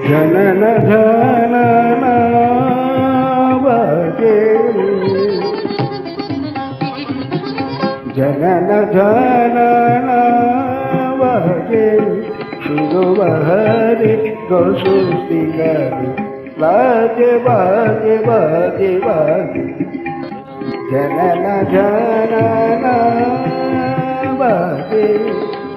जनन जनन बगे जनन जनन बगे सुरवहरे गोसुस्ति गरे बाजे बाजे बाजे बाजे जनन जनन बगे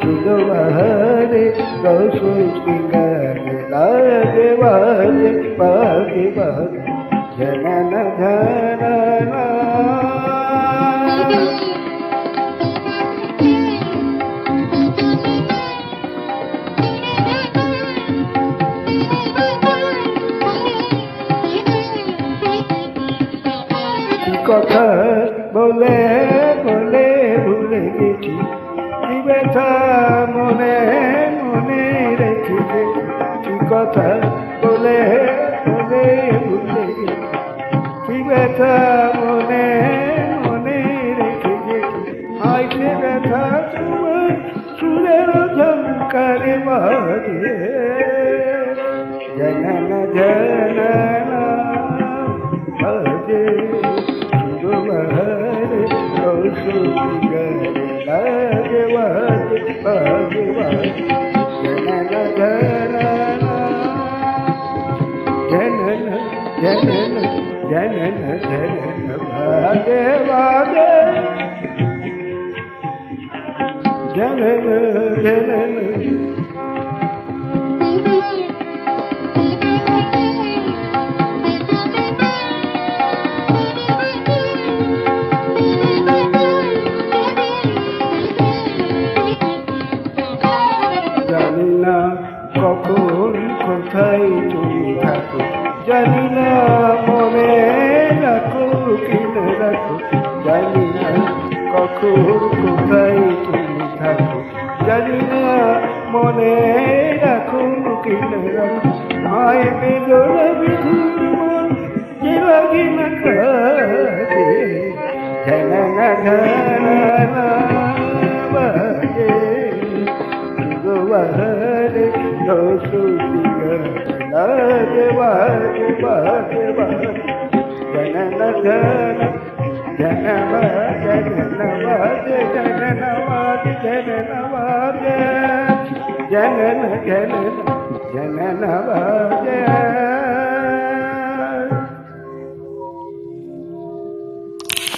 सुरवहरे गोसुस्ति गरे बाजे बाजे बाजे बाजे जनन जनन কথা বলে বলে ভুলে গেছি কি ব্যথা মনে মনে রেখে গেছি কি কথা বলে বলে ভুলে গেছি কি ব্যথা মনে মনে রেখে গেছি আইসে ব্যথা তোমার সুরের ঝঙ্কারে বাজে জনন জনন বাজে लागे वागे बागे बागे जनन जनन जनन जनन जनन भागे वागे जनन जनन কখন কোথায় তুমি থাকো জানি না মনে রাখো কিনা রাখো জানি না কখন কোথায় তুমি থাকো জানি না মনে রাখো কিনা রাখো মায় বেদনা বিধুর মন যে লাগে না কাজে ঝানা ঝানা বাজে গোয়ারে গোসুতি গানে বাজে বাজে বাজে জনন জনন জনন বাজে জনন বাজে জনন বাজে জনন বাজে জনন জনন জনন বাজে